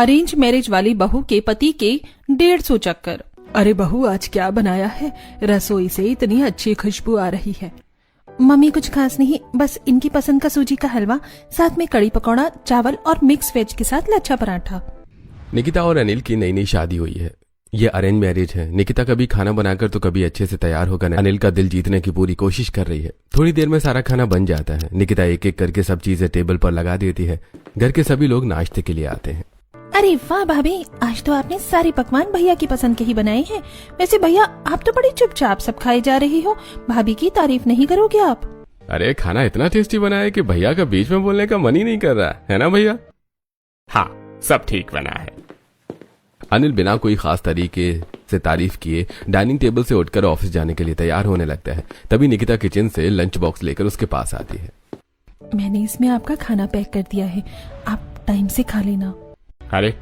Arrange marriage वाली बहू के पति के 150 चक्कर। अरे बहू, आज क्या बनाया है? रसोई से इतनी अच्छी खुशबू आ रही है। मम्मी कुछ खास नहीं, बस इनकी पसंद का सूजी का हलवा, साथ में कड़ी पकौड़ा, चावल और मिक्स वेज के साथ लच्छा पराठा। निकिता और अनिल की नई नई शादी हुई है। ये अरेंज मैरिज है। निकिता कभी खाना बनाकर तो कभी अच्छे से तैयार होकर अनिल का दिल जीतने की पूरी कोशिश कर रही है। थोड़ी देर में सारा खाना बन जाता है। निकिता एक एक करके सब चीजें टेबल पर लगा देती है। घर के सभी लोग नाश्ते के लिए आते हैं। अरे वाह भाभी, आज तो आपने सारे पकवान भैया की पसंद के ही बनाए हैं। वैसे भैया, आप तो बड़ी चुपचाप सब खाए जा रही हो, भाभी की तारीफ नहीं करोगे आप? अरे खाना इतना टेस्टी बना है कि भैया का बीच में बोलने का मन ही नहीं कर रहा है ना भैया? हाँ, सब ठीक बना है। अनिल बिना कोई खास तरीके से तारीफ किए डाइनिंग टेबल से उठकर ऑफिस जाने के लिए तैयार होने लगता है। तभी निकिता किचन से लंच बॉक्स लेकर उसके पास आती है। मैंने इसमें आपका खाना पैक कर दिया है, आप टाइम से खा लेना। अरे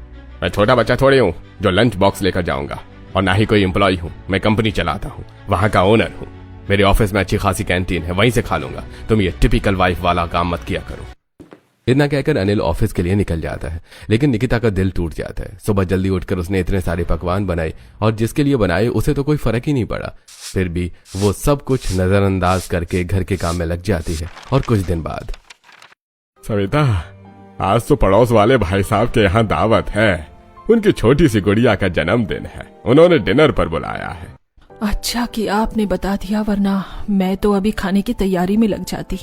मैं छोटा बच्चा थोड़ी हूँ जो लंच बॉक्स लेकर जाऊंगा, और ना ही कोई एम्प्लॉय हूँ। मैं कंपनी चलाता हूँ, वहां का ओनर हूँ। मेरे ऑफिस में अच्छी खासी कैंटीन है, वहीं से खा लूंगा। तुम ये टिपिकल वाइफ वाला काम मत किया करो। इतना कहकर अनिल ऑफिस के लिए निकल जाता है, लेकिन निकिता का दिल टूट जाता है। सुबह जल्दी उठकर उसने इतने सारे पकवान बनाए और जिसके लिए बनाए उसे तो कोई फर्क ही नहीं पड़ा। फिर भी वो सब कुछ नजरअंदाज करके घर के काम में लग जाती है। और कुछ दिन बाद, सविता, आज तो पड़ोस वाले भाई साहब के यहाँ दावत है। उनकी छोटी सी गुड़िया का जन्मदिन है, उन्होंने डिनर पर बुलाया है। अच्छा कि आपने बता दिया, वरना मैं तो अभी खाने की तैयारी में लग जाती।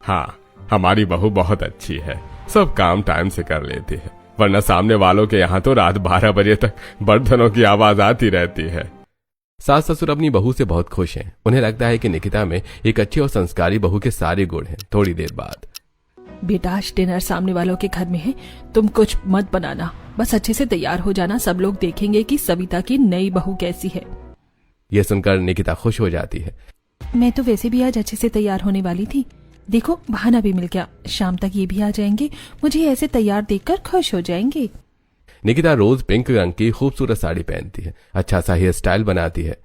हाँ, हमारी बहू बहुत अच्छी है, सब काम टाइम से कर लेती है, वरना सामने वालों के यहाँ तो रात 12 बजे तक बर्तनों की आवाज आती रहती है। सास ससुर अपनी बहू से बहुत खुश हैं। उन्हें लगता है कि निकिता में एक अच्छी और संस्कारी बहू के सारे गुण हैं। थोड़ी देर बाद, बेटा, आज डिनर सामने वालों के घर में है, तुम कुछ मत बनाना, बस अच्छे से तैयार हो जाना। सब लोग देखेंगे कि सविता की नई बहू कैसी है। यह सुनकर निकिता खुश हो जाती है। मैं तो वैसे भी आज अच्छे से तैयार होने वाली थी, देखो बहाना भी मिल गया। शाम तक ये भी आ जाएंगे, मुझे ऐसे तैयार देखकर खुश हो जाएंगे। निकिता रोज पिंक रंग की खूबसूरत साड़ी पहनती है, अच्छा सा हेयर स्टाइल बनाती है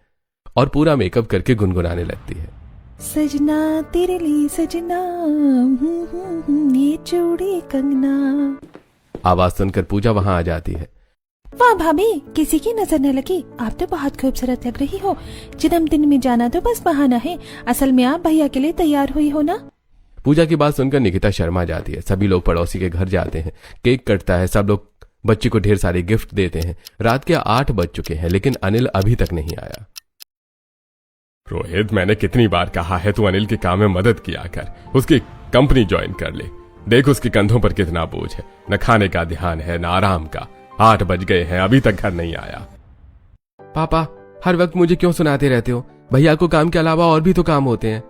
और पूरा मेकअप करके गुनगुनाने लगती है। सजना तेरे लिए सजना, ये चूड़ी कंगना। आवाज सुनकर पूजा वहां आ जाती है। वाह भाभी, किसी की नजर न लगी, आप तो बहुत खूबसूरत लग रही हो। जन्मदिन में जाना तो बस बहाना है, असल में आप भैया के लिए तैयार हुई हो ना? पूजा की बात सुनकर निकिता शर्मा जाती है। सभी लोग पड़ोसी के घर जाते हैं, केक कटता है, सब लोग बच्ची को ढेर सारे गिफ्ट देते हैं। रात के 8 बज चुके हैं, लेकिन अनिल अभी तक नहीं आया। रोहित, मैंने कितनी बार कहा है तू अनिल के काम में मदद किया कर, उसकी कंपनी ज्वाइन कर ले। देख उसके कंधों पर कितना बोझ है, न खाने का ध्यान है न आराम का। 8 बज गए हैं, अभी तक घर नहीं आया। पापा, हर वक्त मुझे क्यों सुनाते रहते हो? भैया को काम के अलावा और भी तो काम होते हैं।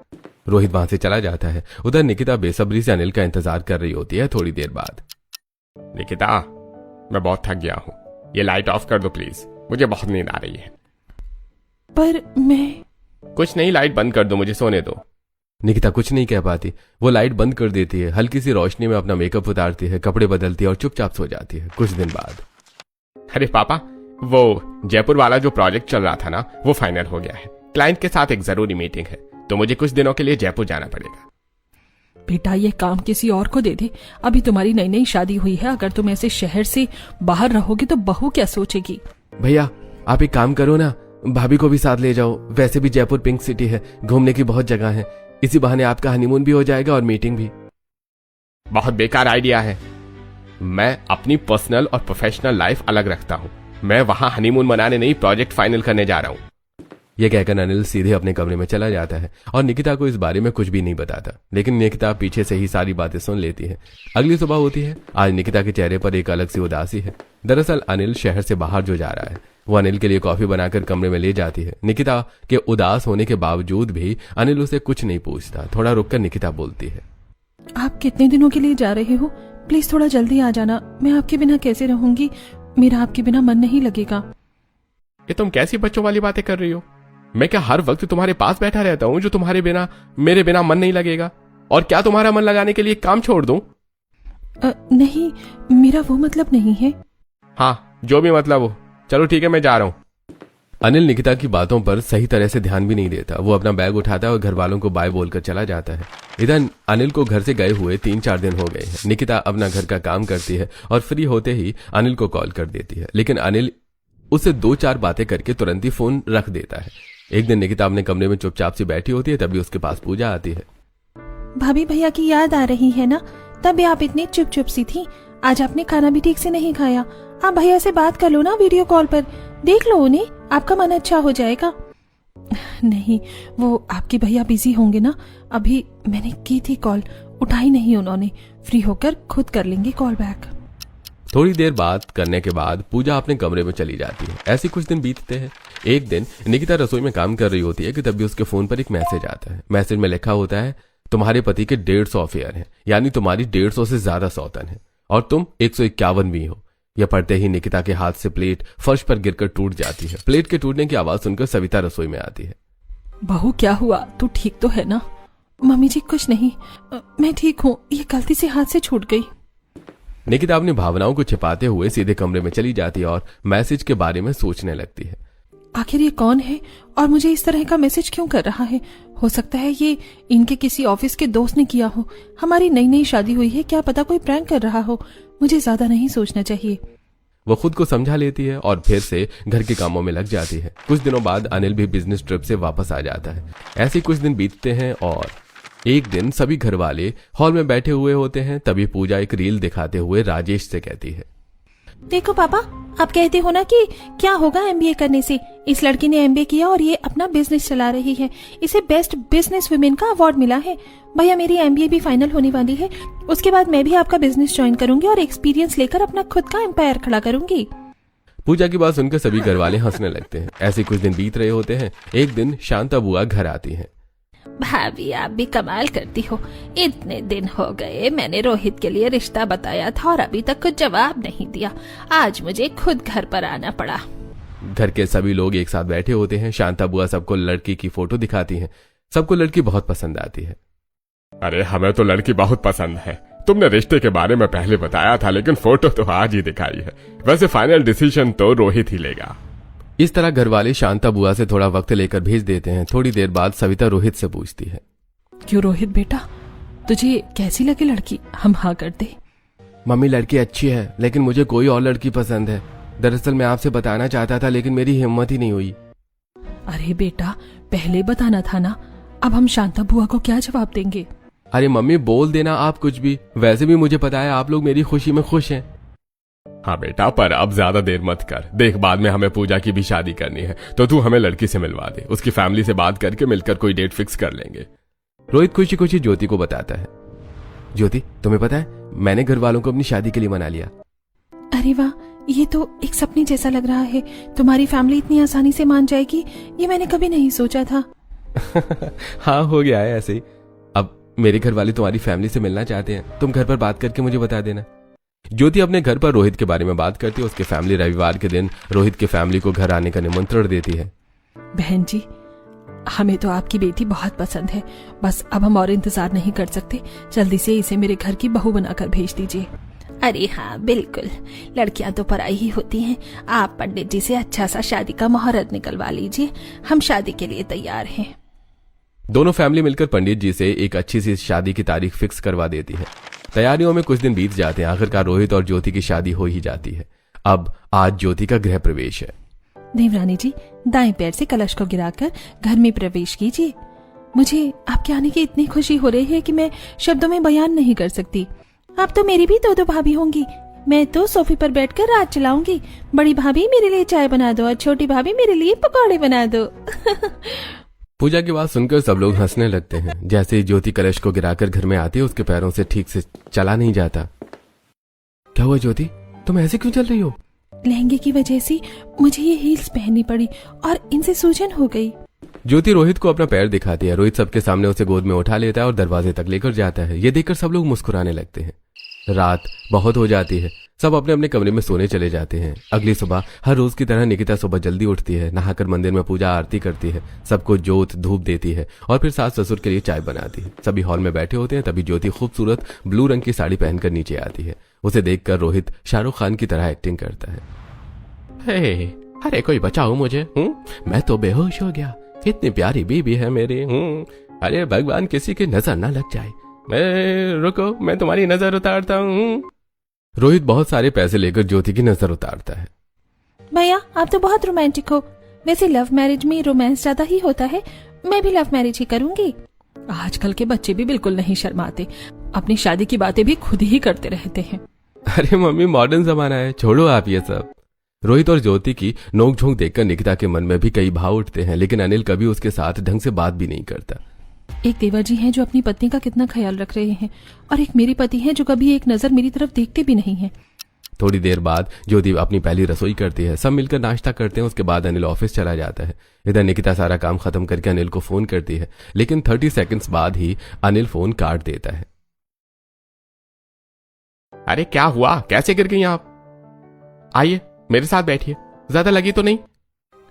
रोहित वहां से चला जाता है। उधर निकिता बेसब्री से अनिल का इंतजार कर रही होती है। थोड़ी देर बाद, निकिता, मैं बहुत थक गया हूँ, ये लाइट ऑफ कर दो प्लीज, मुझे बहुत नींद आ रही है। पर मैं कुछ नहीं, लाइट बंद कर दो, मुझे सोने दो। निकिता कुछ नहीं कह पाती। वो लाइट बंद कर देती है, हल्की सी रोशनी में अपना मेकअप उतारती है, कपड़े बदलती है और चुपचाप सो जाती है। कुछ दिन बाद, अरे पापा, वो जयपुर वाला जो प्रोजेक्ट चल रहा था ना, वो फाइनल हो गया है। क्लाइंट के साथ एक जरूरी मीटिंग है, तो मुझे कुछ दिनों के लिए जयपुर जाना पड़ेगा। बेटा, ये काम किसी और को दे दे, अभी तुम्हारी नई नई शादी हुई है। अगर तुम ऐसे शहर से बाहर रहोगे तो बहू क्या सोचेगी? भैया आप एक काम करो ना, भाभी को भी साथ ले जाओ। वैसे भी जयपुर पिंक सिटी है, घूमने की बहुत जगह है। इसी बहाने आपका हनीमून भी हो जाएगा और मीटिंग भी। बहुत बेकार आइडिया है। मैं अपनी पर्सनल और प्रोफेशनल लाइफ अलग रखता हूँ। मैं वहां हनीमून मनाने नहीं, प्रोजेक्ट फाइनल करने जा रहा हूँ। यह कहकर अनिल सीधे अपने कमरे में चला जाता है और निकिता को इस बारे में कुछ भी नहीं बताता। लेकिन निकिता पीछे से ही सारी बातें सुन लेती है। अगली सुबह होती है। आज निकिता के चेहरे पर एक अलग सी उदासी है। दरअसल अनिल शहर से बाहर जो जा रहा है, वो अनिल के लिए कॉफी बनाकर कमरे में ले जाती है। निकिता के उदास होने के बावजूद भी अनिल उसे कुछ नहीं पूछता। थोड़ा रुककर निकिता बोलती है, आप कितने दिनों के लिए जा रहे हो? प्लीज थोड़ा जल्दी आ जाना, मैं आपके बिना कैसे रहूंगी? मेरा आपके बिना मन नहीं लगेगा। ये तुम कैसी बच्चों वाली बातें कर रही हो? मैं क्या हर वक्त तुम्हारे पास बैठा रहता हूँ जो तुम्हारे बिना, मेरे बिना मन नहीं लगेगा? और क्या तुम्हारा मन लगाने के लिए काम छोड़ दूं? नहीं, मेरा वो मतलब नहीं है। हाँ, जो भी मतलब हो, चलो ठीक है, मैं जा रहा हूँ। अनिल निकिता की बातों पर सही तरह से ध्यान भी नहीं देता। वो अपना बैग उठाता है और घर वालों को बाय बोलकर चला जाता है। इधर अनिल को घर से गए हुए 3-4 दिन हो गए हैं। निकिता अपना घर का काम करती है और फ्री होते ही अनिल को कॉल कर देती है, लेकिन अनिल उससे 2-4 बातें करके तुरंत ही फोन रख देता है। एक दिन निकिता अपने कमरे में चुपचाप से बैठी होती है, तभी उसके पास पूजा आती है। भाभी भैया की याद आ रही है ना, तभी आप इतनी चुप चुप सी थी। आज आपने खाना भी ठीक से नहीं खाया। आप भैया से बात कर लो ना वीडियो कॉल पर, देख लो उन्हें, आपका मन अच्छा हो जाएगा। नहीं, वो आपके भैया बिजी होंगे ना, अभी मैंने की थी कॉल, उठाई नहीं उन्होंने। फ्री होकर खुद कर लेंगे कॉल बैक। थोड़ी देर बात करने के बाद पूजा अपने कमरे में चली जाती है। ऐसे कुछ दिन बीतते हैं। एक दिन निकिता रसोई में काम कर रही होती है कि तभी उसके फोन पर एक मैसेज आता है। मैसेज में लिखा होता है, तुम्हारे पति के 150 अफेयर हैं, यानी तुम्हारी 150 से ज्यादा सौतन है और तुम 151वीं हो। यह पढ़ते ही निकिता के हाथ से प्लेट फर्श पर गिरकर टूट जाती है। प्लेट के टूटने की आवाज सुनकर सविता रसोई में आती है। बहू क्या हुआ, तू ठीक तो है ना? मम्मी जी कुछ नहीं, मैं ठीक हूँ, ये गलती से हाथ से छूट गई। निकिता अपनी भावनाओं को छिपाते हुए सीधे कमरे में चली जाती है और मैसेज के बारे में सोचने लगती है। आखिर ये कौन है और मुझे इस तरह का मैसेज क्यों कर रहा है? हो सकता है ये इनके किसी ऑफिस के दोस्त ने किया हो। हमारी नई नई शादी हुई है, क्या पता कोई प्रैंक कर रहा हो। मुझे ज्यादा नहीं सोचना चाहिए। वो खुद को समझा लेती है और फिर से घर के कामों में लग जाती है। कुछ दिनों बाद अनिल भी बिजनेस ट्रिप से वापस आ जाता है। ऐसे कुछ दिन बीतते हैं और एक दिन सभी घर वाले हॉल में बैठे हुए होते हैं। तभी पूजा एक रील दिखाते हुए राजेश से कहती है, देखो पापा, आप कहते हो ना कि क्या होगा एमबीए करने से। इस लड़की ने एमबीए किया और ये अपना बिजनेस चला रही है। इसे बेस्ट बिजनेस वुमेन का अवार्ड मिला है। भैया मेरी एमबीए भी फाइनल होने वाली है। उसके बाद मैं भी आपका बिजनेस ज्वाइन करूंगी और एक्सपीरियंस लेकर अपना खुद का एम्पायर खड़ा करूंगी। पूजा की बात सुनकर सभी घर वाले हंसने लगते हैं। ऐसे कुछ दिन बीत रहे होते हैं। एक दिन शांता बुआ घर आती हैं। भाभी आप भी कमाल करती हो। इतने दिन हो गए मैंने रोहित के लिए रिश्ता बताया था और अभी तक कुछ जवाब नहीं दिया। आज मुझे खुद घर पर आना पड़ा। घर के सभी लोग एक साथ बैठे होते हैं। शांता बुआ सबको लड़की की फोटो दिखाती हैं। सबको लड़की बहुत पसंद आती है। अरे हमें तो लड़की बहुत पसंद है। तुमने रिश्ते के बारे में पहले बताया था, लेकिन फोटो तो आज ही दिखाई है। वैसे फाइनल डिसीजन तो रोहित ही लेगा। इस तरह घर वाले शांता बुआ से थोड़ा वक्त लेकर भेज देते हैं। थोड़ी देर बाद सविता रोहित से पूछती है, क्यों रोहित बेटा, तुझे कैसी लगी लड़की? हम हाँ कर दे। मम्मी लड़की अच्छी है, लेकिन मुझे कोई और लड़की पसंद है। दरअसल मैं आपसे बताना चाहता था, लेकिन मेरी हिम्मत ही नहीं हुई। अरे बेटा, पहले बताना था ना। अब हम शांता बुआ को क्या जवाब देंगे? अरे मम्मी बोल देना आप कुछ भी। वैसे भी मुझे पता है आप लोग मेरी खुशी में खुश हैं। हाँ बेटा, पर अब ज्यादा देर मत कर। देख, बाद में हमें पूजा की भी शादी करनी है, तो तू हमें लड़की से मिलवा दे। उसकी फैमिली से बात करके मिलकर कोई डेट फिक्स कर लेंगे। रोहित खुशी खुशी ज्योति को बताता है, ज्योति तुम्हें पता है मैंने घर वालों को अपनी शादी के लिए मना लिया। अरे वाह, ये तो एक सपने जैसा लग रहा है। तुम्हारी फैमिली इतनी आसानी से मान जाएगी, ये मैंने कभी नहीं सोचा था। हाँ हो गया है ऐसे ही। अब मेरे घर वाले तुम्हारी फैमिली से मिलना चाहते हैं। तुम घर पर बात करके मुझे बता देना। ज्योति अपने घर पर रोहित के बारे में बात करती है। उसके फैमिली रविवार के दिन रोहित की फैमिली को घर आने का निमंत्रण देती है। बहन जी, हमें तो आपकी बेटी बहुत पसंद है। बस अब हम और इंतजार नहीं कर सकते। जल्दी से इसे मेरे घर की बहू बनाकर भेज दीजिए। अरे हाँ बिल्कुल, लड़कियां तो पराई ही होती हैं। आप पंडित जी से अच्छा सा शादी का मुहूर्त निकलवा लीजिए। हम शादी के लिए तैयार हैं। दोनों फैमिली मिलकर पंडित जी से एक अच्छी सी शादी की तारीख फिक्स करवा देती है। तैयारियों में कुछ दिन बीत जाते हैं। आखिरकार रोहित और ज्योति की शादी हो ही जाती है। अब आज ज्योति का गृह प्रवेश है। देवरानी जी, दाएं पैर से कलश को गिराकर घर में प्रवेश कीजिए। मुझे आपके आने की इतनी खुशी हो रही है कि मैं शब्दों में बयान नहीं कर सकती। आप तो मेरी भी दो भाभी होंगी। मैं तो सोफे पर बैठकर रात चलाऊंगी। बड़ी भाभी मेरे लिए चाय बना दो और छोटी भाभी मेरे लिए पकौड़े बना दो। पूजा की बात सुनकर सब लोग हंसने लगते हैं। जैसे ही ज्योति कलश को गिराकर घर में आती है, उसके पैरों से ठीक से चला नहीं जाता। क्या हुआ ज्योति, तुम ऐसे क्यों चल रही हो? लहंगे की वजह से मुझे ये हील्स पहननी पड़ी और इनसे सूजन हो गई। ज्योति रोहित को अपना पैर दिखाती है। रोहित सबके सामने उसे गोद में उठा लेता है और दरवाजे तक लेकर जाता है। ये देखकर सब लोग मुस्कुराने लगते हैं। रात बहुत हो जाती है। सब अपने अपने कमरे में सोने चले जाते हैं। अगली सुबह हर रोज की तरह निकिता सुबह जल्दी उठती है, नहाकर मंदिर में पूजा आरती करती है, सबको जोत धूप देती है और फिर सास ससुर के लिए चाय बनाती है। सभी हॉल में बैठे होते हैं। तभी ज्योति खूबसूरत ब्लू रंग की साड़ी पहनकर नीचे आती है। उसे देखकर रोहित शाहरुख खान की तरह एक्टिंग करता है। हे, अरे कोई बचाओ मुझे, मैं तो बेहोश हो गया। कितनी प्यारी बीबी है मेरी। अरे भगवान किसी की नजर ना लग जाए। रुको, मैं तुम्हारी नजर उतारता हूँ। रोहित बहुत सारे पैसे लेकर ज्योति की नजर उतारता है। भैया आप तो बहुत रोमांटिक हो। वैसे लव मैरिज में रोमांस ज्यादा ही होता है, मैं भी लव मैरिज ही करूंगी। आजकल के बच्चे भी बिल्कुल नहीं शर्माते, अपनी शादी की बातें भी खुद ही करते रहते हैं। अरे मम्मी, मॉडर्न जमाना है, छोड़ो आप ये सब। रोहित और ज्योति की नोकझोंक देखकर निकिता के मन में भी कई भाव उठते हैं, लेकिन अनिल कभी उसके साथ ढंग से बात भी नहीं करता। एक देवर जी हैं जो अपनी पत्नी का कितना ख्याल रख रहे हैं, और एक मेरे पति हैं जो कभी एक नजर मेरी तरफ देखते भी नहीं हैं। थोड़ी देर बाद ज्योति अपनी पहली रसोई करती है, सब मिलकर नाश्ता करते हैं। उसके बाद अनिल ऑफिस चला जाता है। इधर निकिता सारा काम खत्म करके अनिल को फोन करती है, लेकिन 30 सेकंड्स बाद ही अनिल फोन काट देता है। अरे क्या हुआ, कैसे गिर गई आप? आइए मेरे साथ बैठिए, ज्यादा लगी तो नहीं?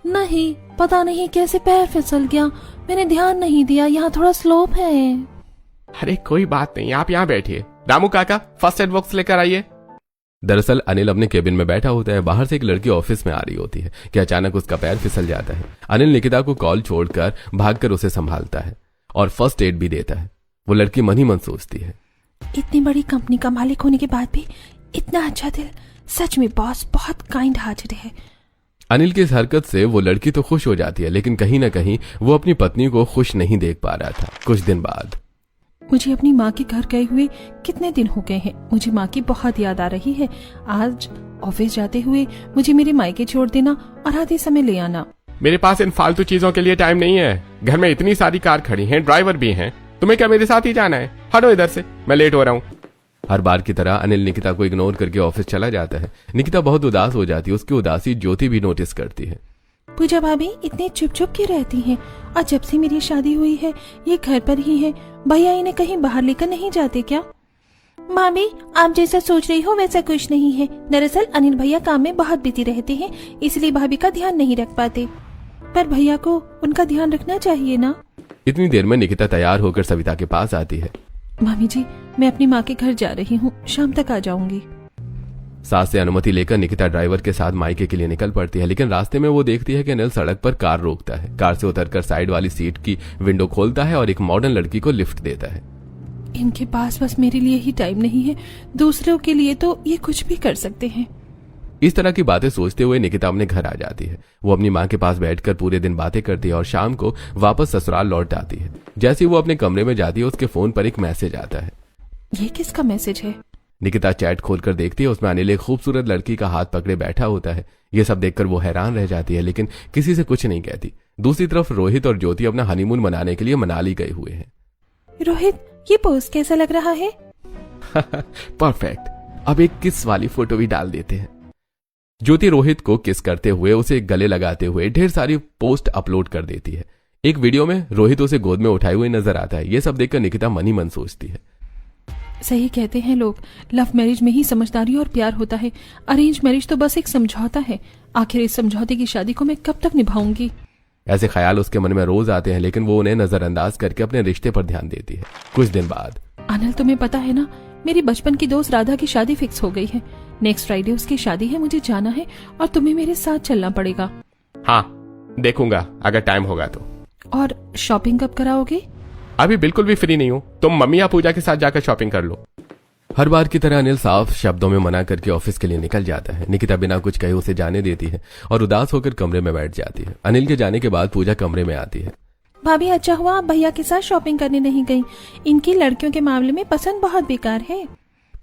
नहीं, पता नहीं कैसे पैर फिसल गया, मैंने ध्यान नहीं दिया, यहाँ थोड़ा स्लोप है। अरे कोई बात नहीं, आप यहाँ बैठिए। रामू काका, फर्स्ट एड बॉक्स लेकर आइए। दरअसल अनिल अपने केबिन में बैठा होता है। बाहर से एक लड़की ऑफिस में आ रही होती है कि अचानक उसका पैर फिसल जाता है। अनिल निकिता को कॉल छोड़कर भागकर उसे संभालता है और फर्स्ट एड भी देता है। वो लड़की मन ही मन सोचती है, इतनी बड़ी कंपनी का मालिक होने के बाद भी इतना अच्छा दिल, सच में बॉस बहुत काइंड हार्टेड है। अनिल की इस हरकत से वो लड़की तो खुश हो जाती है, लेकिन कहीं ना कहीं वो अपनी पत्नी को खुश नहीं देख पा रहा था। कुछ दिन बाद, मुझे अपनी माँ के घर गए हुए कितने दिन हो गए हैं, मुझे माँ की बहुत याद आ रही है। आज ऑफिस जाते हुए मुझे मेरे मायके छोड़ देना और आधे समय ले आना। मेरे पास इन फालतू चीजों के लिए टाइम नहीं है। घर में इतनी सारी कार खड़ी हैं, ड्राइवर भी हैं। तुम्हें क्या मेरे साथ ही जाना है? हटो इधर से, मैं लेट हो रहा हूँ। हर बार की तरह अनिल निकिता को इग्नोर करके ऑफिस चला जाता है। निकिता बहुत उदास हो जाती है। उसकी उदासी ज्योति भी नोटिस करती है। पूजा भाभी इतने चुप चुप के रहती हैं, और जब से मेरी शादी हुई है ये घर पर ही है। भैया इन्हें कहीं बाहर लेकर नहीं जाते क्या? भाभी आप जैसा सोच रही हो वैसा कुछ नहीं है। दरअसल अनिल भैया काम में बहुत बिजी रहते हैं, इसलिए भाभी का ध्यान नहीं रख पाते। पर भैया को उनका ध्यान रखना चाहिए ना। इतनी देर में निकिता तैयार होकर सविता के पास आती है। मामी जी, मैं अपनी माँ के घर जा रही हूँ, शाम तक आ जाऊंगी। सास से अनुमति लेकर निकिता ड्राइवर के साथ मायके के लिए निकल पड़ती है, लेकिन रास्ते में वो देखती है कि अनिल सड़क पर कार रोकता है। कार से उतरकर साइड वाली सीट की विंडो खोलता है और एक मॉडर्न लड़की को लिफ्ट देता है। इनके पास बस मेरे लिए ही टाइम नहीं है, दूसरों के लिए तो ये कुछ भी कर सकते हैं। इस तरह की बातें सोचते हुए निकिता अपने घर आ जाती है। वो अपनी माँ के पास बैठकर पूरे दिन बातें करती है और शाम को वापस ससुराल लौट आती है। जैसे ही वो अपने कमरे में जाती है, उसके फोन पर एक मैसेज आता है। ये किसका मैसेज है? निकिता चैट खोलकर देखती है। उसमें अनिल एक खूबसूरत लड़की का हाथ पकड़े बैठा होता है। ये सब देखकर वो हैरान रह जाती है, लेकिन किसी से कुछ नहीं कहती। दूसरी तरफ रोहित और ज्योति अपना हनीमून मनाने के लिए मनाली गए हुए हैं। रोहित, ये पोस्ट कैसा लग रहा है? परफेक्ट। अब एक किस वाली फोटो भी डाल देते हैं। ज्योति रोहित को किस करते हुए, उसे गले लगाते हुए ढेर सारी पोस्ट अपलोड कर देती है। एक वीडियो में रोहित उसे गोद में उठाए हुए नजर आता है। ये सब देखकर निकिता मन ही मन सोचती है, सही कहते हैं लोग, लव मैरिज में ही समझदारी और प्यार होता है। अरेंज मैरिज तो बस एक समझौता है। आखिर इस समझौते की शादी को मैं कब तक निभाऊंगी? ऐसे ख्याल उसके मन में रोज आते हैं, लेकिन वो उन्हें नजरअंदाज करके अपने रिश्ते पर ध्यान देती है। कुछ दिन बाद, अनिल, तुम्हें पता है ना, मेरी बचपन की दोस्त राधा की शादी फिक्स हो गई है। नेक्स्ट फ्राइडे उसकी शादी है, मुझे जाना है और तुम्हें मेरे साथ चलना पड़ेगा। हाँ देखूंगा, अगर टाइम होगा तो। और शॉपिंग कब कराओगे? अभी बिल्कुल भी फ्री नहीं हूँ, तुम मम्मी या पूजा के साथ जाकर शॉपिंग कर लो। हर बार की तरह अनिल साफ शब्दों में मना करके ऑफिस के लिए निकल जाता है। निकिता बिना कुछ कहे उसे जाने देती है और उदास होकर कमरे में बैठ जाती है। अनिल के जाने के बाद पूजा कमरे में आती है। भाभी अच्छा हुआ आप भैया के साथ शॉपिंग करने नहीं गई, इनकी लड़कियों के मामले में पसंद बहुत बेकार है।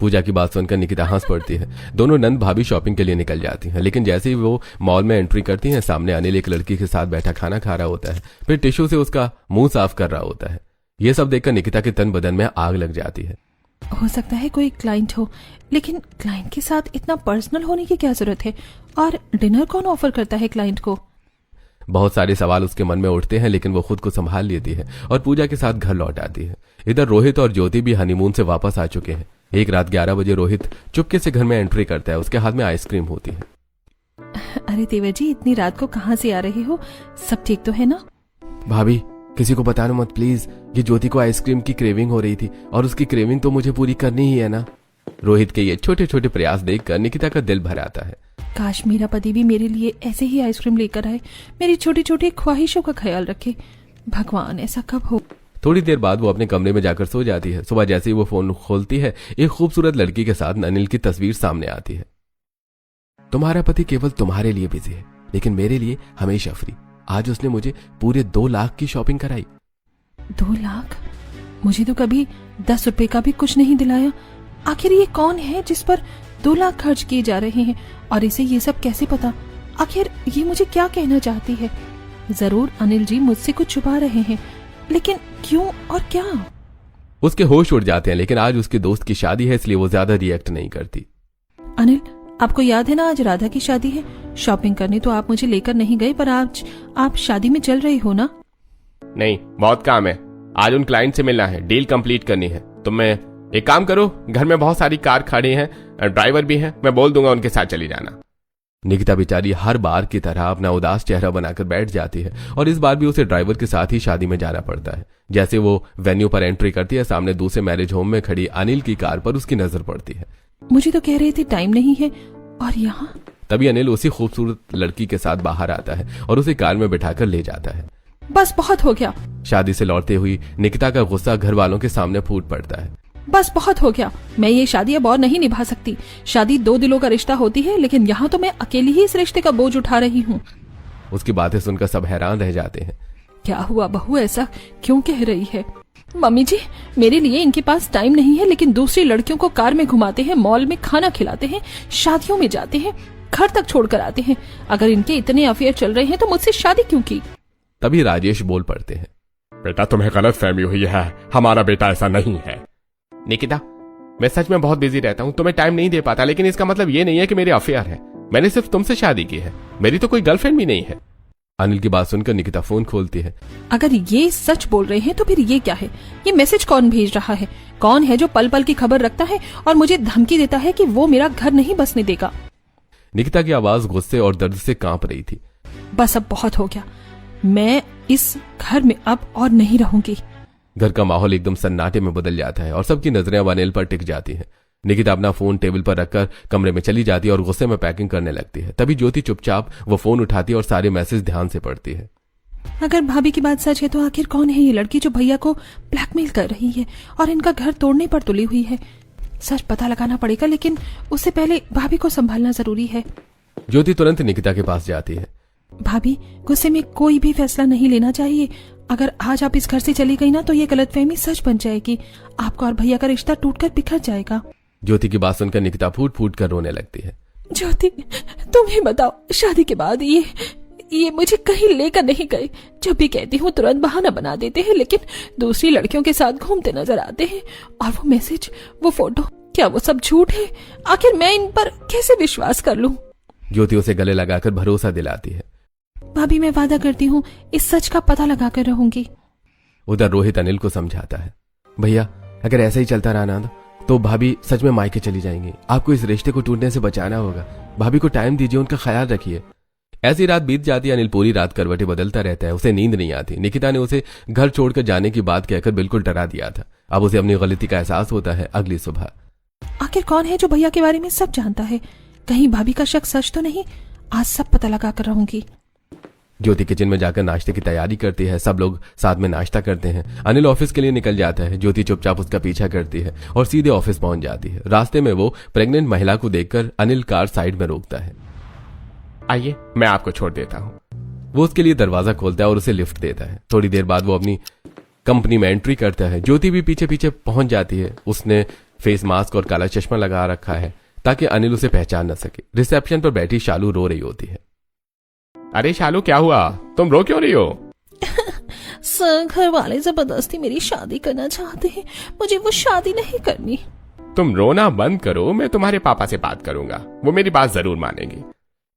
पूजा की बात सुनकर निकिता हंस पड़ती है। दोनों नंद भाभी शॉपिंग के लिए निकल जाती हैं, लेकिन जैसे ही वो मॉल में एंट्री करती हैं, सामने अनिल एक लड़की के साथ बैठा खाना खा रहा होता है, फिर टिश्यू से उसका मुंह साफ कर रहा होता है। ये सब देखकर निकिता के तन बदन में आग लग जाती है। हो सकता है कोई क्लाइंट हो, लेकिन क्लाइंट के साथ इतना पर्सनल होने की क्या जरूरत है? और डिनर कौन ऑफर करता है क्लाइंट को? बहुत सारे सवाल उसके मन में उठते हैं, लेकिन वो खुद को संभाल लेती है और पूजा के साथ घर लौट आती है। इधर रोहित और ज्योति भी हनीमून से वापस आ चुके हैं। एक रात 11 बजे रोहित चुपके से घर में एंट्री करता है। उसके हाथ में आइसक्रीम होती है। अरे देवर जी, इतनी रात को कहाँ से आ रहे हो? सब ठीक तो है ना? भाभी, किसी को बताना मत प्लीज। ये ज्योति को आइसक्रीम की क्रेविंग हो रही थी और उसकी क्रेविंग तो मुझे पूरी करनी ही है ना। रोहित के ये छोटे छोटे प्रयास देखकर निकिता का दिल भर आता है। काश मेरा पति भी मेरे लिए ऐसे ही आइसक्रीम लेकर आए, मेरी छोटी छोटी ख्वाहिशों का ख्याल रखे। भगवान, ऐसा कब हो? थोड़ी देर बाद वो अपने कमरे में जाकर सो जाती है। सुबह जैसे ही वो फोन खोलती है, एक खूबसूरत लड़की के साथ अनिल की तस्वीर सामने आती है। तुम्हारा पति केवल तुम्हारे लिए बिजी है, लेकिन मेरे लिए हमेशा फ्री। आज उसने मुझे पूरे 2 लाख की शॉपिंग कराई। 2 लाख? मुझे तो कभी 10 रुपए का भी कुछ नहीं दिलाया। आखिर ये कौन है जिस पर 2 लाख खर्च किए जा रहे हैं, और इसे ये सब कैसे पता? आखिर ये मुझे क्या कहना चाहती है? जरूर अनिल जी मुझसे कुछ छुपा रहे हैं, लेकिन क्यों और क्या? उसके होश उड़ जाते हैं, लेकिन आज उसके दोस्त की शादी है, इसलिए वो ज्यादा रिएक्ट नहीं करती। अनिल, आपको याद है ना आज राधा की शादी है? शॉपिंग करने तो आप मुझे लेकर नहीं गए, पर आज आप शादी में चल रहे हो ना? नहीं, बहुत काम है। आज उन क्लाइंट से मिलना है, डील कंप्लीट करनी है। तुम मैं एक काम करो, घर में बहुत सारी कार खड़ी हैं, ड्राइवर भी हैं, मैं बोल दूंगा उनके साथ चली जाना। निकिता बेचारी हर बार की तरह अपना उदास चेहरा बनाकर बैठ जाती है, और इस बार भी उसे ड्राइवर के साथ ही शादी में जाना पड़ता है। जैसे वो वेन्यू पर एंट्री करती है, सामने दूसरे मैरिज होम में खड़ी अनिल की कार पर उसकी नजर पड़ती है। मुझे तो कह रहे थे टाइम नहीं है, और यहाँ? तभी अनिल उसी खूबसूरत लड़की के साथ बाहर आता है और उसे कार में बिठाकर ले जाता है। बस बहुत हो गया। शादी से लौटते हुई निकिता का गुस्सा घर वालों के सामने फूट पड़ता है। बस बहुत हो गया, मैं ये शादी अब और नहीं निभा सकती। शादी 2 दिलों का रिश्ता होती है, लेकिन यहाँ तो मैं अकेली ही इस रिश्ते का बोझ उठा रही हूँ। उसकी बातें सुनकर सब हैरान रह जाते हैं। क्या हुआ बहू, ऐसा क्यों कह रही है? मम्मी जी, मेरे लिए इनके पास टाइम नहीं है, लेकिन दूसरी लड़कियों को कार में घुमाते हैं, मॉल में खाना खिलाते हैं, शादियों में जाते हैं, घर तक छोड़कर आते हैं। अगर इनके इतने अफेयर चल रहे हैं तो मुझसे शादी क्यों की? तभी राजेश बोल पड़ते हैं। बेटा, तुम्हें गलत फहमी हुई है, हमारा बेटा ऐसा नहीं है। निकिता, मैं सच में बहुत बिजी रहता हूँ, तुम्हें टाइम नहीं दे पाता, लेकिन इसका मतलब ये नहीं है कि मेरे अफेयर है। मैंने सिर्फ तुमसे शादी की है, मेरी तो कोई गर्लफ्रेंड भी नहीं है। अनिल की बात सुनकर निकिता फोन खोलती है। अगर ये सच बोल रहे हैं तो फिर ये क्या है? ये मैसेज कौन भेज रहा है? कौन है जो पल पल की खबर रखता है और मुझे धमकी देता है कि वो मेरा घर नहीं बसने देगा? निकिता की आवाज गुस्से और दर्द से कांप रही थी। बस अब बहुत हो गया, मैं इस घर में अब और नहीं रहूंगी। घर का माहौल एकदम सन्नाटे में बदल जाता है और सबकी नजरें अब अनिल पर टिक जाती हैं। निकिता अपना फोन टेबल पर रखकर कमरे में चली जाती है और गुस्से में पैकिंग करने लगती है। तभी ज्योति चुपचाप वो फोन उठाती है और सारे मैसेज ध्यान से पढ़ती है। अगर भाभी की बात सच है तो आखिर कौन है ये लड़की जो भैया को ब्लैकमेल कर रही है और इनका घर तोड़ने पर तुली हुई है? सच पता लगाना पड़ेगा, लेकिन उससे पहले भाभी को संभालना जरूरी है। ज्योति तुरंत निकिता के पास जाती है। भाभी, गुस्से में कोई भी फैसला नहीं लेना चाहिए। अगर आज आप इस घर से चली गई ना तो ये गलतफहमी सच बन जाएगी। आपका और भैया का रिश्ता टूटकर बिखर जाएगा। ज्योति की बात सुनकर निकिता फूट फूट कर रोने लगती है। ज्योति, तुम ही बताओ, शादी के बाद ये मुझे कहीं लेकर नहीं गए। जब भी कहती हूँ तुरंत बहाना बना देते हैं, लेकिन दूसरी लड़कियों के साथ घूमते नजर आते हैं। और वो मैसेज, वो फोटो, क्या वो सब झूठ है? आखिर मैं इन पर कैसे विश्वास कर लूं? ज्योति उसे गले लगाकर भरोसा दिलाती है। भाभी, मैं वादा करती हूँ इस सच का पता लगाकर रहूंगी। उधर रोहित अनिल को समझाता है। भैया, अगर ऐसा ही चलता रहा ना तो भाभी सच में मायके चली जाएंगी। आपको इस रिश्ते को टूटने से बचाना होगा। भाभी को टाइम दीजिए, उनका ख्याल रखिए। ऐसी रात बीत जाती है। अनिल पूरी रात करवटें बदलता रहता है, उसे नींद नहीं आती। निकिता ने उसे घर छोड़कर जाने की बात कहकर बिल्कुल डरा दिया था। अब उसे अपनी गलती का एहसास होता है। अगली सुबह, आखिर कौन है जो भैया के बारे में सब जानता है? कहीं भाभी का शक सच तो नहीं? आज सब पता लगा कर रहूंगी। ज्योति किचन में जाकर नाश्ते की तैयारी करती है। सब लोग साथ में नाश्ता करते हैं। अनिल ऑफिस के लिए निकल जाता है। ज्योति चुपचाप उसका पीछा करती है और सीधे ऑफिस पहुंच जाती है। रास्ते में वो प्रेग्नेंट महिला को देखकर अनिल कार साइड में रोकता है। आइए, मैं आपको छोड़ देता हूँ। वो उसके लिए दरवाजा खोलता है और उसे लिफ्ट देता है। थोड़ी देर बाद वो अपनी कंपनी में एंट्री करता है। ज्योति भी पीछे पीछे पहुंच जाती है। उसने फेस मास्क और काला चश्मा लगा रखा है ताकि अनिल उसे पहचान न सके। रिसेप्शन पर बैठी शालू रो रही होती है। अरे शालू, क्या हुआ? तुम रो क्यों रही हो? सर, घर वाले जबरदस्ती मेरी शादी करना चाहते हैं। मुझे वो शादी नहीं करनी। तुम रोना बंद करो, मैं तुम्हारे पापा से बात करूंगा, वो मेरी बात जरूर मानेंगे।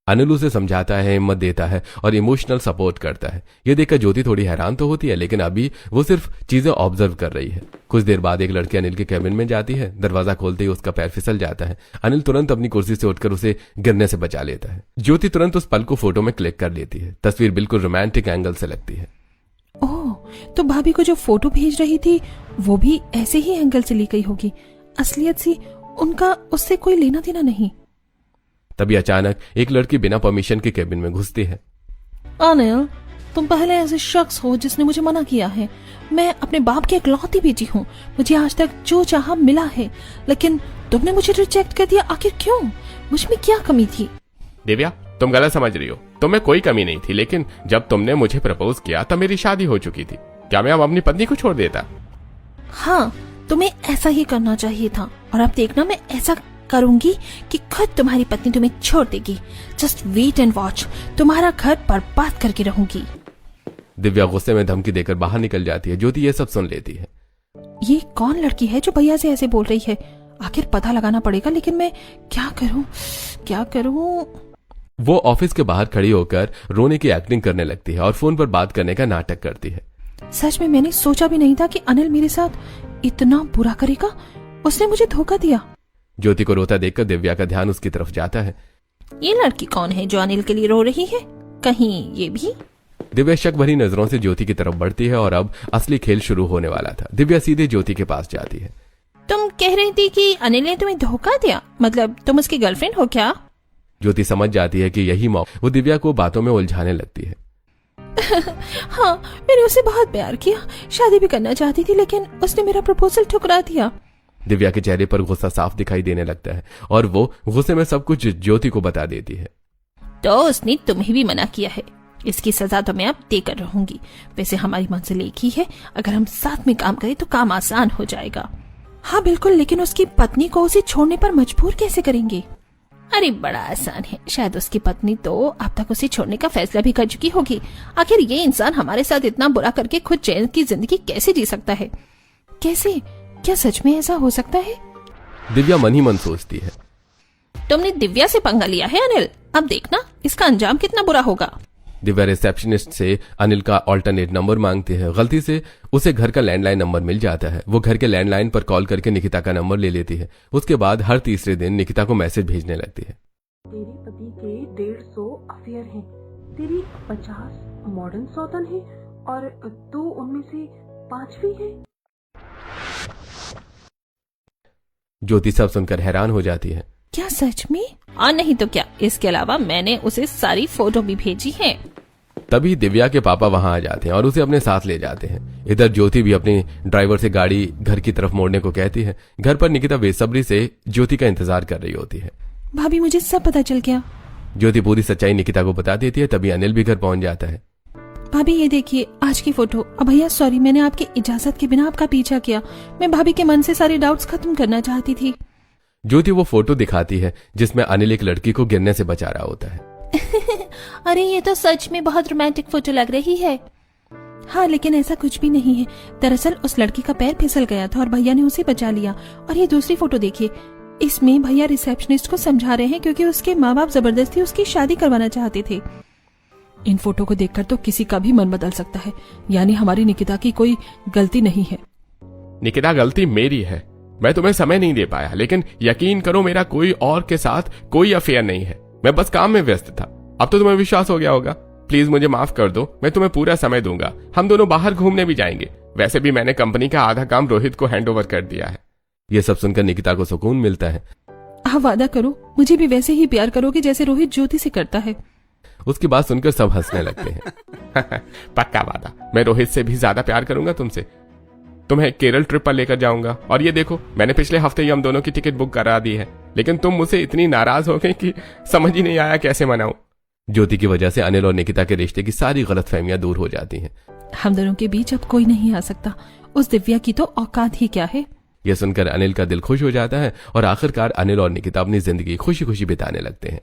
अनिल उसे समझाता है, हिम्मत देता है और इमोशनल सपोर्ट करता है। ये देखकर ज्योति थोड़ी हैरान तो होती है, लेकिन अभी वो सिर्फ चीजें ऑब्जर्व कर रही है। कुछ देर बाद एक लड़की अनिल के कैबिन में जाती है। दरवाजा खोलते ही उसका पैर फिसल जाता है। अनिल तुरंत अपनी कुर्सी से उठकर उसे गिरने से बचा लेता है। ज्योति तुरंत उस पल को फोटो में क्लिक कर लेती है। तस्वीर बिल्कुल रोमांटिक एंगल से लगती है। ओह, तो भाभी को जो फोटो भेज रही थी वो भी ऐसे ही एंगल से ली गई होगी। असलियत सी उनका उससे कोई लेना देना नहीं। तभी अचानक एक लड़की बिना परमिशन के केबिन में घुसती है। अनिल, तुम पहले ऐसे शख्स हो जिसने मुझे मना किया है। मैं अपने बाप की इकलौती बेटी हूँ, मुझे आज तक जो चाहा मिला है, लेकिन तुमने मुझे रिजेक्ट कर दिया। आखिर क्यों? मुझ में क्या कमी थी? दिव्या, तुम गलत समझ रही हो। तुम में कोई कमी नहीं थी, लेकिन जब तुमने मुझे प्रपोज किया तब मेरी शादी हो चुकी थी। क्या मैं अब अपनी पत्नी को छोड़ देता? हाँ, तुम्हें ऐसा ही करना चाहिए था। और अब देखना, मैं ऐसा करूंगी कि खुद तुम्हारी पत्नी तुम्हें छोड़ देगी। जस्ट वेट एंड वॉच, तुम्हारा घर बर्बाद करके रहूंगी। दिव्या गुस्से में धमकी देकर बाहर निकल जाती है। ज्योति ये सब सुन लेती है। ये कौन लड़की है जो भैया से ऐसे बोल रही है? आखिर पता लगाना पड़ेगा, लेकिन मैं क्या करूं? वो ऑफिस के बाहर खड़ी होकर रोने की एक्टिंग करने लगती है और फोन पर बात करने का नाटक करती है। सच में मैंने सोचा भी नहीं था कि अनिल मेरे साथ इतना बुरा करेगा। उसने मुझे धोखा दिया। ज्योति को रोता देखकर दिव्या का ध्यान उसकी तरफ जाता है। ये लड़की कौन है जो अनिल के लिए रो रही है? कहीं ये भी? दिव्या शक भरी नजरों से ज्योति की तरफ बढ़ती है और अब असली खेल शुरू होने वाला था। दिव्या सीधे ज्योति के पास जाती है। तुम कह रही थी कि अनिल ने तुम्हें धोखा दिया, मतलब तुम उसकी गर्लफ्रेंड हो क्या? ज्योति समझ जाती है कि यही मौका। वो दिव्या को बातों में उलझाने लगती है। हाँ, मैंने उसे बहुत प्यार किया, शादी भी करना चाहती थी, लेकिन उसने मेरा प्रपोजल ठुकरा दिया। दिव्या के चेहरे पर गुस्सा साफ दिखाई देने लगता है और वो गुस्से में सब कुछ ज्योति को बता देती है। तो उसने तुम्हें भी मना किया है, इसकी सजा तो मैं अब देकर रहूंगी। वैसे हमारी मंजिल एक ही है, अगर हम साथ में काम करें तो काम आसान हो जाएगा। हाँ बिल्कुल, लेकिन उसकी पत्नी को उसे छोड़ने पर मजबूर कैसे करेंगे? अरे बड़ा आसान है, शायद उसकी पत्नी तो अब तक उसे छोड़ने का फैसला भी कर चुकी होगी। आखिर ये इंसान हमारे साथ इतना बुरा करके खुद चैन की जिंदगी कैसे जी सकता है? कैसे? क्या सच में ऐसा हो सकता है? दिव्या मन ही मन सोचती है। तुमने दिव्या से पंगा लिया है अनिल, अब देखना इसका अंजाम कितना बुरा होगा। दिव्या रिसेप्शनिस्ट से अनिल का ऑल्टरनेट नंबर मांगती है। गलती से उसे घर का लैंडलाइन नंबर मिल जाता है। वो घर के लैंडलाइन पर कॉल करके निकिता का नंबर ले लेती है। उसके बाद हर तीसरे दिन निकिता को मैसेज भेजने लगती है। तेरे पति के 150 अफेयर हैं, तेरी 50 मॉडर्न सौतन है और तू उनमें से 5वीं है। ज्योति सब सुनकर हैरान हो जाती है। क्या सच में? और नहीं तो क्या, इसके अलावा मैंने उसे सारी फोटो भी भेजी है। तभी दिव्या के पापा वहां आ जाते हैं और उसे अपने साथ ले जाते हैं। इधर ज्योति भी अपने ड्राइवर से गाड़ी घर की तरफ मोड़ने को कहती है। घर पर निकिता बेसब्री से ज्योति का इंतजार कर रही होती है। भाभी, मुझे सब पता चल गया। ज्योति पूरी सच्चाई निकिता को बता देती है। तभी अनिल भी घर पहुंच जाता है। भाभी ये देखिए आज की फोटो। अब भैया सॉरी, मैंने आपकी इजाजत के बिना आपका पीछा किया। मैं भाभी के मन से सारे डाउट्स खत्म करना चाहती थी। ज्योति वो फोटो दिखाती है जिसमें अनिल एक लड़की को गिरने से बचा रहा होता है। अरे ये तो सच में बहुत रोमांटिक फोटो लग रही है। हाँ, लेकिन ऐसा कुछ भी नहीं है। दरअसल उस लड़की का पैर फिसल गया था और भैया ने उसे बचा लिया। और ये दूसरी फोटो देखिए, इसमें भैया रिसेप्शनिस्ट को समझा रहे हैं क्योंकि उसके माँ बाप जबरदस्ती उसकी शादी करवाना चाहते थे। इन फोटो को देखकर तो किसी का भी मन बदल सकता है, यानी हमारी निकिता की कोई गलती नहीं है। निकिता, गलती मेरी है। मैं तुम्हें समय नहीं दे पाया, लेकिन यकीन करो मेरा कोई और के साथ कोई अफेयर नहीं है। मैं बस काम में व्यस्त था। अब तो तुम्हें विश्वास हो गया होगा। प्लीज मुझे माफ कर दो, मैं तुम्हें पूरा समय दूंगा। हम दोनों बाहर घूमने भी जाएंगे। वैसे भी मैंने कंपनी का आधा काम रोहित को हैंडओवर कर दिया है। ये सब सुनकर निकिता को सुकून मिलता है। आप वादा करो मुझे भी वैसे ही प्यार करोगे जैसे रोहित ज्योति से करता है। उसकी बात सुनकर सब हंसने लगते हैं। पक्का वादा, मैं रोहित से भी ज्यादा प्यार करूंगा तुमसे। तुम्हें केरल ट्रिप पर लेकर जाऊंगा। और ये देखो, मैंने पिछले हफ्ते ही हम दोनों की टिकट बुक करा दी है, लेकिन तुम मुझसे इतनी नाराज हो गई कि समझ ही नहीं आया कैसे मनाऊं। ज्योति की वजह से अनिल और निकिता के रिश्ते की सारी गलतफहमियां दूर हो जाती हैं। हम दोनों के बीच अब कोई नहीं आ सकता। उस दिव्या की तो औकात ही क्या है। यह सुनकर अनिल का दिल खुश हो जाता है और आखिरकार अनिल और निकिता अपनी जिंदगी खुशी खुशी बिताने लगते हैं।